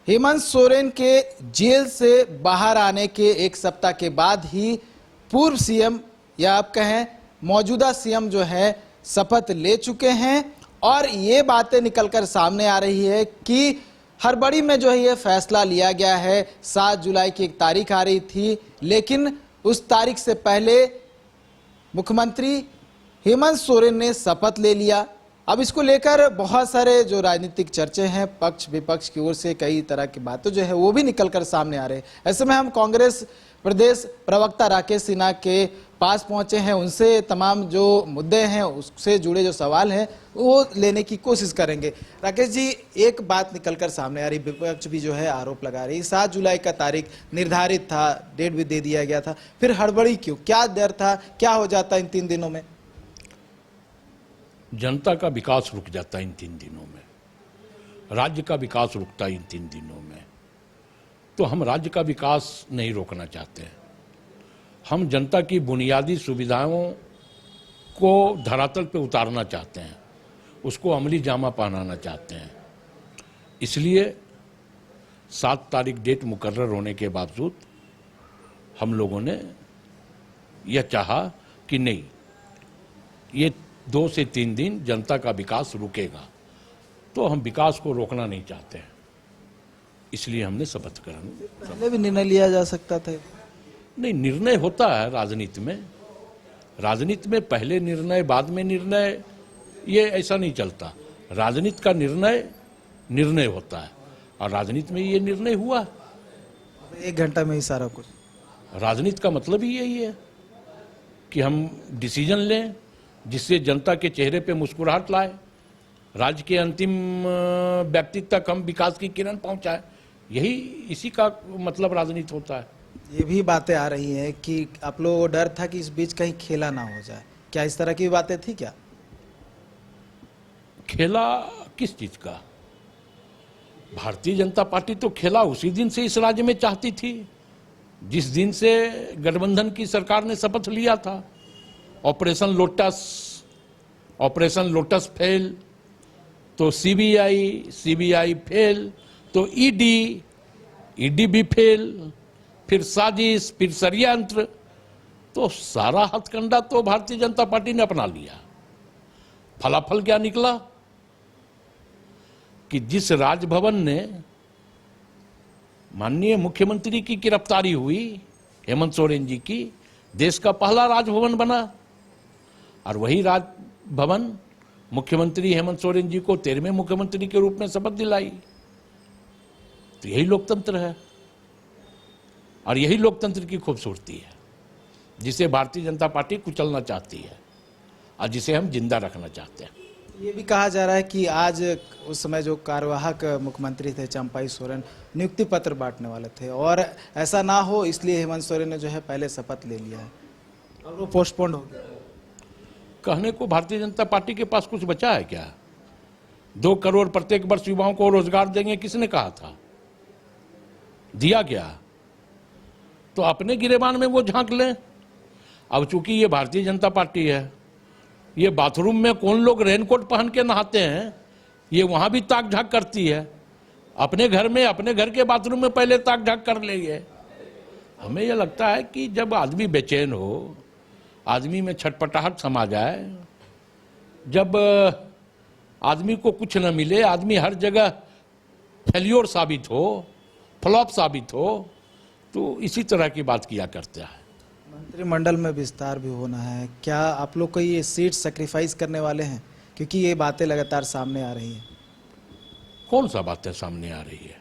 हेमंत सोरेन के जेल से बाहर आने के एक सप्ताह के बाद ही पूर्व सीएम या आप कहें मौजूदा सीएम जो है शपथ ले चुके हैं और ये बातें निकलकर सामने आ रही है कि हड़बड़ी में जो है ये फैसला लिया गया है। 7 जुलाई की एक तारीख आ रही थी, लेकिन उस तारीख से पहले मुख्यमंत्री हेमंत सोरेन ने शपथ ले लिया। अब इसको लेकर बहुत सारे जो राजनीतिक चर्चे हैं, पक्ष विपक्ष की ओर से कई तरह की बातें जो है वो भी निकलकर सामने आ रहे हैं। ऐसे में हम कांग्रेस प्रदेश प्रवक्ता राकेश सिन्हा के पास पहुंचे हैं, उनसे तमाम जो मुद्दे हैं उससे जुड़े जो सवाल हैं वो लेने की कोशिश करेंगे। राकेश जी, एक बात निकलकर सामने आ रही, विपक्ष भी जो है आरोप लगा रही, 7 जुलाई का तारीख निर्धारित था, डेट भी दे दिया गया था, फिर हड़बड़ी क्यों? क्या डर था? क्या हो जाता इन 3 दिनों में? जनता का विकास रुक जाता है इन 3 दिनों में, राज्य का विकास रुकता है इन 3 दिनों में। तो हम राज्य का विकास नहीं रोकना चाहते हैं। हम जनता की बुनियादी सुविधाओं को धरातल पे उतारना चाहते हैं, उसको अमली जामा पहनाना चाहते हैं। इसलिए 7 तारीख डेट मुकर्रर होने के बावजूद हम लोगों ने यह चाहा कि नहीं, ये 2 से 3 दिन जनता का विकास रुकेगा, तो हम विकास को रोकना नहीं चाहते हैं, इसलिए हमने शपथ ग्रहण। पहले भी निर्णय लिया जा सकता था। नहीं, निर्णय होता है राजनीति में। राजनीति में पहले निर्णय बाद में निर्णय, ये ऐसा नहीं चलता। राजनीति का निर्णय होता है और राजनीति में ये निर्णय हुआ 1 घंटा में ही सारा कुछ। राजनीति का मतलब ही यही है कि हम डिसीजन लें जिससे जनता के चेहरे पे मुस्कुराहट लाए, राज्य के अंतिम व्यक्ति तक हम विकास की किरण पहुंचाए। यही इसी का मतलब राजनीति होता है। ये भी बातें आ रही हैं कि आप लोगों को डर था कि इस बीच कहीं खेला ना हो जाए, क्या इस तरह की बातें थी क्या? खेला किस चीज का? भारतीय जनता पार्टी तो खेला उसी दिन से इस राज्य में चाहती थी जिस दिन से गठबंधन की सरकार ने शपथ लिया था। ऑपरेशन लोटस फेल तो सीबीआई फेल तो ईडी भी फेल, फिर साजिश, फिर षड्यंत्र, तो सारा हथकंडा तो भारतीय जनता पार्टी ने अपना लिया। फलाफल क्या निकला कि जिस राजभवन ने माननीय मुख्यमंत्री की गिरफ्तारी हुई, हेमंत सोरेन जी की, देश का पहला राजभवन बना और वही राजभवन मुख्यमंत्री हेमंत सोरेन जी को 13वें मुख्यमंत्री के रूप में शपथ दिलाई। तो यही लोकतंत्र है और यही लोकतंत्र की खूबसूरती है, जिसे भारतीय जनता पार्टी कुचलना चाहती है और जिसे हम जिंदा रखना चाहते हैं। ये भी कहा जा रहा है कि आज उस समय जो कार्यवाहक मुख्यमंत्री थे चंपाई सोरेन नियुक्ति पत्र बांटने वाले थे और ऐसा ना हो इसलिए हेमंत सोरेन ने जो है पहले शपथ ले लिया है और वो पोस्टपोन हो गया। कहने को भारतीय जनता पार्टी के पास कुछ बचा है क्या? 2 करोड़ प्रत्येक वर्ष युवाओं को रोजगार देंगे, किसने कहा था? दिया गया तो अपने गिरेबान में वो झांक लें। अब चूंकि ये भारतीय जनता पार्टी है, ये बाथरूम में कौन लोग रेनकोट पहन के नहाते हैं, ये वहां भी ताक झांक करती है। अपने घर में, अपने घर के बाथरूम में पहले ताक झांक कर लेंगे। हमें यह लगता है कि जब आदमी बेचैन हो, आदमी में छटपटाहट समा जाए, जब आदमी को कुछ न मिले, आदमी हर जगह फेल्योर साबित हो, फ्लॉप साबित हो, तो इसी तरह की बात किया करते हैं। मंत्रिमंडल में विस्तार भी होना है, क्या आप लोग को ये सीट सेक्रीफाइस करने वाले हैं? क्योंकि ये बातें लगातार सामने आ रही हैं। कौन सा बातें सामने आ रही है?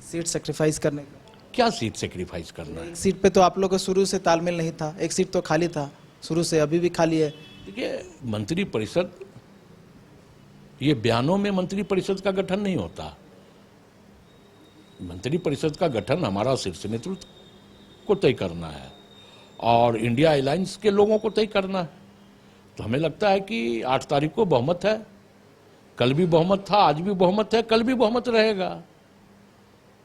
सीट सेक्रीफाइस करने का। क्या सीट सेक्रीफाइस करना है? एक सीट पे तो आप लोग का शुरू से तालमेल नहीं था, एक सीट तो खाली था शुरू से, अभी भी खाली है। देखिए, मंत्रिपरिषद, ये बयानों में मंत्रिपरिषद का गठन नहीं होता। मंत्रिपरिषद का गठन हमारा शीर्ष नेतृत्व को तय करना है और इंडिया अलायंस के लोगों को तय करना है। तो हमें लगता है कि 8 तारीख को बहुमत है, कल भी बहुमत था, आज भी बहुमत है, कल भी बहुमत रहेगा,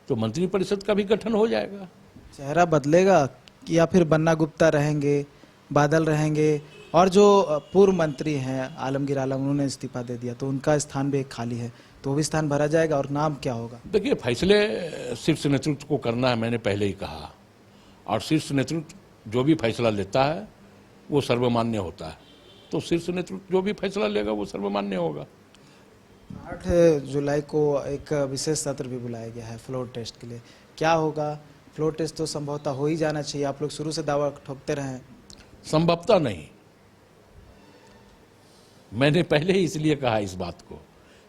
तो मंत्रिपरिषद का भी गठन हो जाएगा। चेहरा बदलेगा कि या फिर बन्ना गुप्ता रहेंगे, बादल रहेंगे? और जो पूर्व मंत्री हैं आलमगीर आलम, उन्होंने इस्तीफा दे दिया तो उनका स्थान भी एक खाली है, तो भी स्थान भरा जाएगा और नाम क्या होगा? देखिए, फैसले शीर्ष नेतृत्व को करना है, मैंने पहले ही कहा, और शीर्ष नेतृत्व जो भी फैसला लेता है वो सर्वमान्य होता है। तो शीर्ष नेतृत्व जो भी फैसला लेगा वो सर्वमान्य होगा। 8 जुलाई को एक विशेष सत्र भी बुलाया गया है फ्लोर टेस्ट के लिए, क्या होगा? फ्लोर टेस्ट तो संभवतः हो ही जाना चाहिए, आप लोग शुरू से दावा ठोकते रहे हैं। संभवतः नहीं, मैंने पहले ही इसलिए कहा इस बात को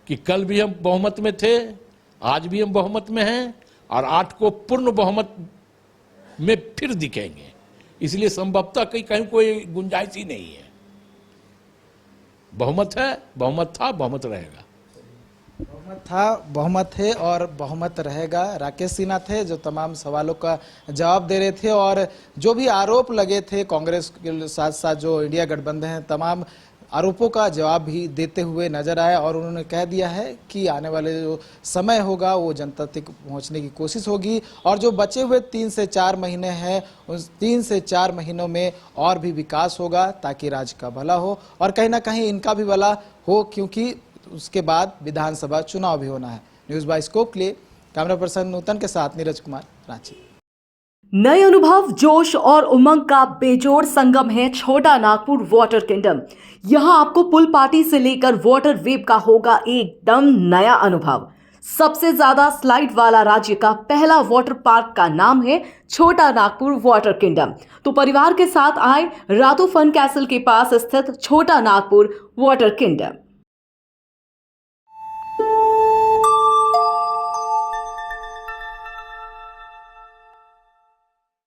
कि कल भी हम बहुमत में थे, आज भी हम बहुमत में हैं, और 8 को पूर्ण बहुमत में फिर दिखेंगे। इसलिए संभवतः कहीं कोई गुंजाइश ही नहीं है। बहुमत है, बहुमत था, बहुमत रहेगा। बहुमत था, बहुमत है और बहुमत रहेगा। राकेश सिन्हा थे जो तमाम सवालों का जवाब दे रहे थे, और जो भी आरोप लगे थे कांग्रेस के साथ साथ जो इंडिया गठबंधन है, तमाम आरोपों का जवाब भी देते हुए नजर आए, और उन्होंने कह दिया है कि आने वाले जो समय होगा वो जनता तक पहुंचने की कोशिश होगी, और जो बचे हुए 3 से 4 महीने हैं उस 3 से 4 महीनों में और भी विकास होगा ताकि राज्य का भला हो और कहीं ना कहीं इनका भी भला हो, क्योंकि उसके बाद विधानसभा चुनाव भी होना है। न्यूज़ बाय स्कोप के लिए कैमरा पर्सन नूतन के साथ नीरज कुमार, रांची। नए अनुभव, जोश और उमंग का बेजोड़ संगम है छोटा नागपुर वाटर किंगडम। यहां आपको पुल पार्टी से लेकर वाटर वेव का होगा एकदम नया अनुभव। सबसे ज्यादा स्लाइड वाला राज्य का पहला वाटर पार्क का नाम है छोटा नागपुर वाटर किंगडम। तो परिवार के साथ आए रातू फन कैसल के पास स्थित छोटा नागपुर वाटर किंगडम।